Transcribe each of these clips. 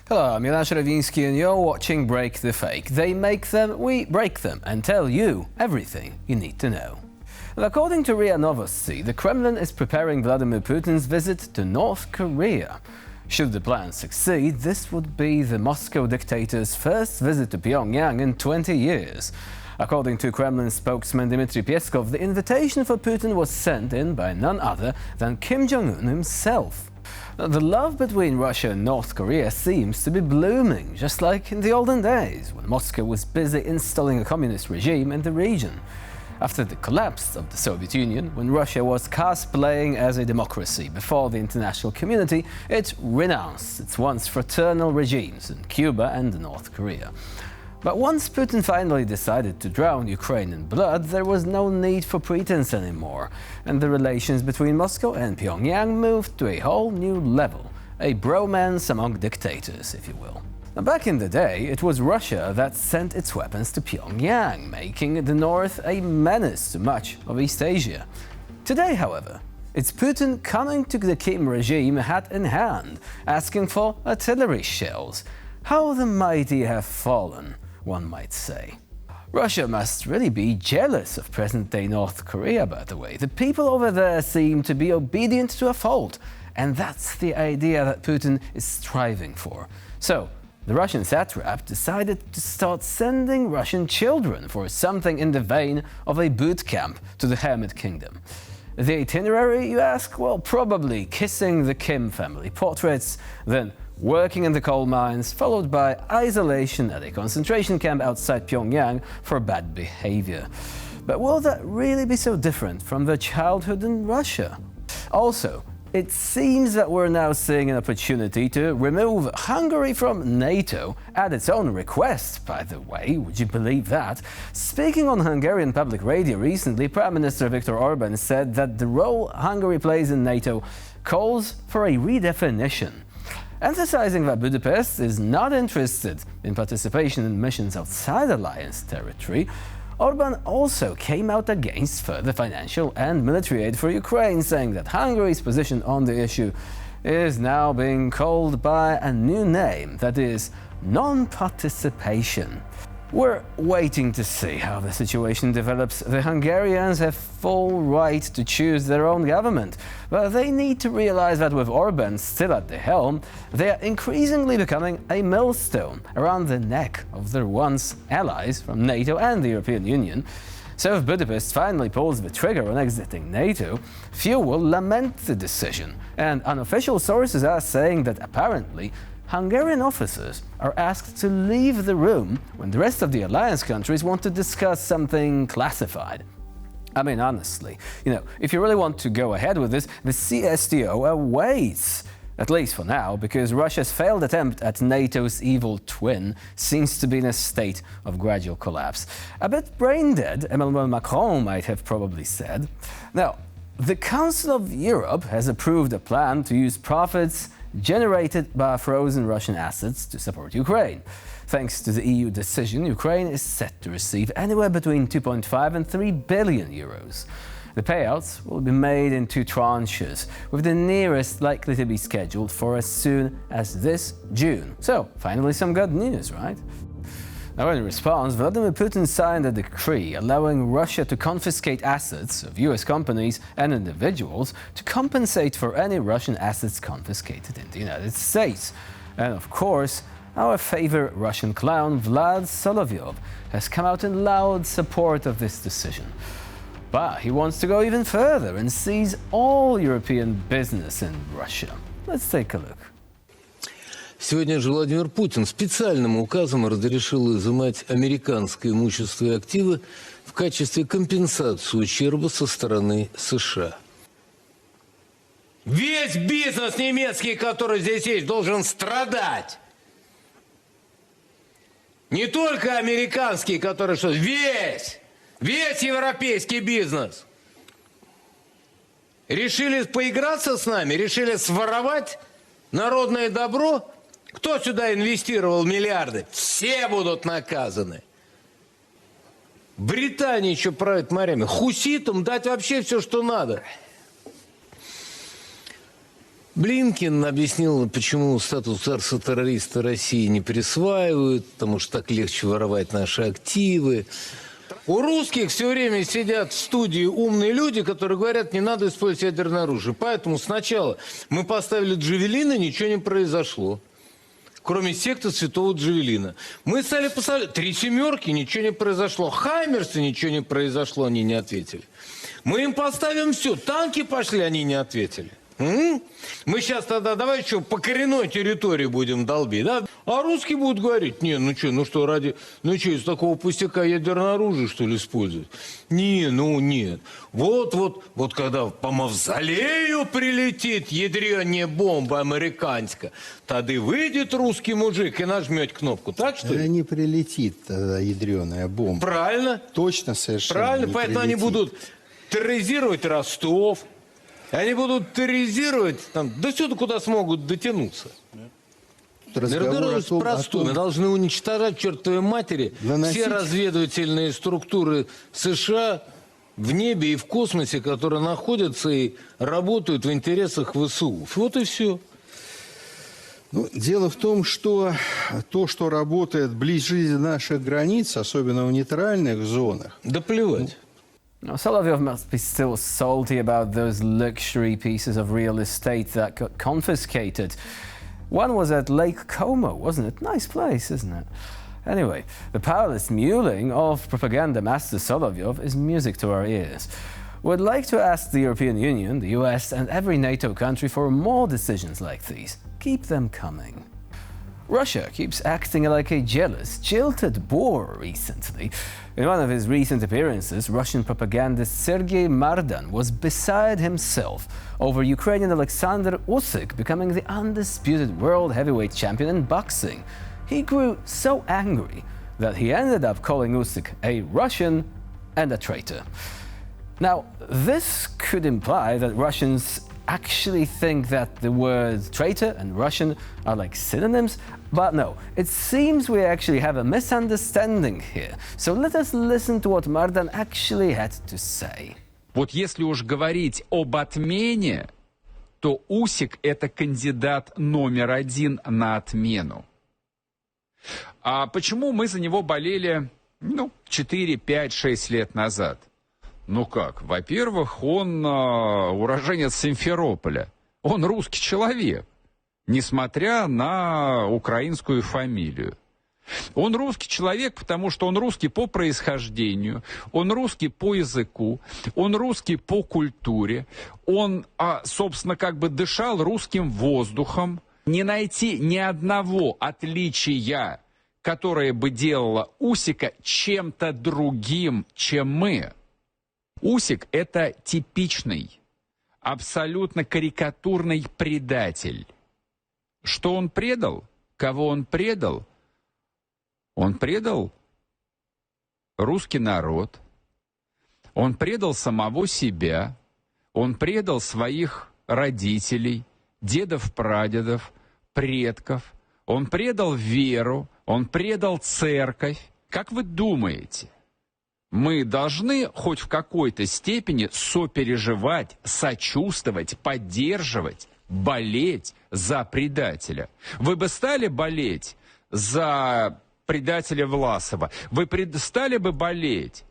Hello, I'm Milan Sharavinsky and you're watching Break the Fake. They make them, we break them and tell you everything you need to know. Well, according to RIA Novosti, the Kremlin is preparing Vladimir Putin's visit to North Korea. Should the plan succeed, this would be the Moscow dictator's first visit to Pyongyang in 20 years. According to Kremlin spokesman Dmitry Peskov, the invitation for Putin was sent in by none other than Kim Jong-un himself. The love between Russia and North Korea seems to be blooming, just like in the olden days, when Moscow was busy installing a communist regime in the region. After the collapse of the Soviet Union, when Russia was cosplaying as a democracy before the international community, it renounced its once fraternal regimes in Cuba and North Korea. But once Putin finally decided to drown Ukraine in blood, there was no need for pretense anymore, and the relations between Moscow and Pyongyang moved to a whole new level, a bromance among dictators, if you will. Now, back in the day, it was Russia that sent its weapons to Pyongyang, making the North a menace to much of East Asia. Today, however, it's Putin coming to the Kim regime hat in hand, asking for artillery shells. How the mighty have fallen, one might say. Russia must really be jealous of present-day North Korea, by the way. The people over there seem to be obedient to a fault, and that's the idea that Putin is striving for. So, the Russian satrap decided to start sending Russian children for something in the vein of a boot camp to the Hermit Kingdom. The itinerary, you ask? Well, probably kissing the Kim family portraits, then working in the coal mines, followed by isolation at a concentration camp outside Pyongyang for bad behavior. But will that really be so different from their childhood in Russia? Also, it seems that we're now seeing an opportunity to remove Hungary from NATO at its own request, by the way. Would you believe that? Speaking on Hungarian public radio recently, Prime Minister Viktor Orbán said that the role Hungary plays in NATO calls for a redefinition, emphasizing that Budapest is not interested in participation in missions outside alliance territory. Orbán also came out against further financial and military aid for Ukraine, saying that Hungary's position on the issue is now being called by a new name, that is, non-participation. We're waiting to see how the situation develops. The Hungarians have full right to choose their own government, but they need to realize that with Orbán still at the helm, they are increasingly becoming a millstone around the neck of their once allies from NATO and the European Union. So if Budapest finally pulls the trigger on exiting NATO, few will lament the decision, and unofficial sources are saying that apparently Hungarian officers are asked to leave the room when the rest of the alliance countries want to discuss something classified. I mean, honestly, if you really want to go ahead with this, the CSTO awaits, at least for now, because Russia's failed attempt at NATO's evil twin seems to be in a state of gradual collapse. A bit brain-dead, Emmanuel Macron might have probably said. Now, the Council of Europe has approved a plan to use profits generated by frozen Russian assets to support Ukraine. Thanks to the EU decision, Ukraine is set to receive anywhere between 2.5 and 3 billion euros. The payouts will be made in 2 tranches, with the nearest likely to be scheduled for as soon as this June. So, finally some good news, right? Now, in response, Vladimir Putin signed a decree allowing Russia to confiscate assets of US companies and individuals to compensate for any Russian assets confiscated in the United States. And of course, our favorite Russian clown, Vlad Solovyov, has come out in loud support of this decision. But he wants to go even further and seize all European business in Russia. Let's take a look. Сегодня же Владимир Путин специальным указом разрешил изымать американское имущество и активы в качестве компенсации ущерба со стороны США. Весь бизнес немецкий, который здесь есть, должен страдать. Не только американский, который что, весь европейский бизнес. Решили поиграться с нами, решили своровать народное добро. Кто сюда инвестировал миллиарды? Все будут наказаны. Британия еще правит морями. Хуситам дать вообще все, что надо. Блинкин объяснил, почему статус царства-террориста России не присваивают, потому что так легче воровать наши активы. У русских все время сидят в студии умные люди, которые говорят, не надо использовать ядерное оружие. Поэтому сначала мы поставили джавелины, ничего не произошло. Кроме секты святого Джавелина. Мы стали поставлять 3 семерки, ничего не произошло. Хаймерсы, ничего не произошло, они не ответили. Мы им поставим все, танки пошли, они не ответили. Мы сейчас тогда давай что, по коренной территории будем долбить, да? А русские будут говорить, не, ну что, ради, ну что, из такого пустяка ядерное оружие, что ли, использовать? Не, ну нет. Вот когда по мавзолею прилетит ядрёная бомба американская, тогда выйдет русский мужик и нажмет кнопку, так что ли? Не прилетит тогда ядреная бомба. Правильно. Точно совершенно. Правильно, поэтому они будут терроризировать Ростов. Они будут терроризировать там, до сюда, куда смогут дотянуться. Разговор простой. Мы должны уничтожать, чертовой матери, все разведывательные структуры США в небе и в космосе, которые находятся и работают в интересах ВСУ. Вот и все. Ну, дело в том, что то, что работает вблизи наших границ, особенно в нейтральных зонах... Да плевать. Now, Solovyov must be still salty about those luxury pieces of real estate that got confiscated. One was at Lake Como, wasn't it? Nice place, isn't it? Anyway, the powerless mewling of propaganda master Solovyov is music to our ears. We'd like to ask the European Union, the US, and every NATO country for more decisions like these. Keep them coming. Russia keeps acting like a jealous, jilted boor recently. In one of his recent appearances, Russian propagandist Sergei Mardan was beside himself over Ukrainian Oleksandr Usyk becoming the undisputed world heavyweight champion in boxing. He grew so angry that he ended up calling Usyk a Russian and a traitor. Now, this could imply that Russians actually think that the words traitor and Russian are like synonyms, but no, it seems we actually have a misunderstanding here. So let us listen to what Mardan actually had to say. Вот если уж говорить об отмене, то Усик – это кандидат номер 1 на отмену. А почему мы за него болели, 4, 5, 6 лет назад? Ну как? Во-первых, он уроженец Симферополя. Он русский человек, несмотря на украинскую фамилию. Он русский человек, потому что он русский по происхождению, он русский по языку, он русский по культуре, он, собственно, как бы дышал русским воздухом. Не найти ни одного отличия, которое бы делало Усика чем-то другим, чем мы. Усик – это типичный, абсолютно карикатурный предатель. Что он предал? Кого он предал? Он предал русский народ, он предал самого себя, он предал своих родителей, дедов-прадедов, предков, он предал веру, он предал церковь. Как вы думаете? Мы должны хоть в какой-то степени сопереживать, сочувствовать, поддерживать, болеть за предателя. Вы бы стали болеть за предателя Власова? Вы стали бы болеть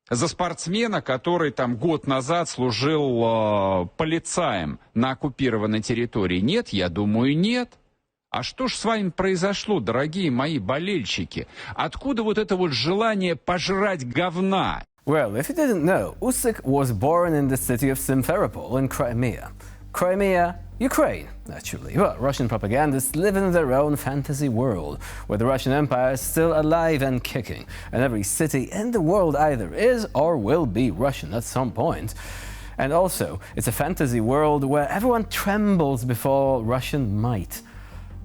за спортсмена, который там год назад служил полицаем на оккупированной территории? Нет, я думаю, нет. А что ж с вами произошло, дорогие мои болельщики? Откуда вот это вот желание пожрать говна? Well, if you didn't know, Usyk was born in the city of Simferopol in Crimea. Crimea, Ukraine, naturally. But Russian propagandists live in their own fantasy world, where the Russian Empire is still alive and kicking, and every city in the world either is or will be Russian at some point. And also, it's a fantasy world where everyone trembles before Russian might.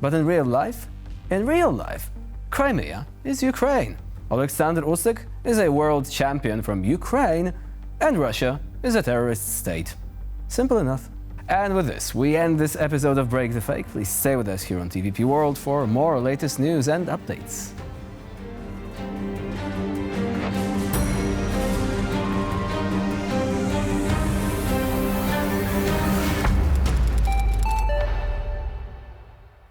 But in real life, Crimea is Ukraine. Oleksandr Usyk is a world champion from Ukraine, and Russia is a terrorist state. Simple enough. And with this, we end this episode of Break the Fake. Please stay with us here on TVP World for more latest news and updates.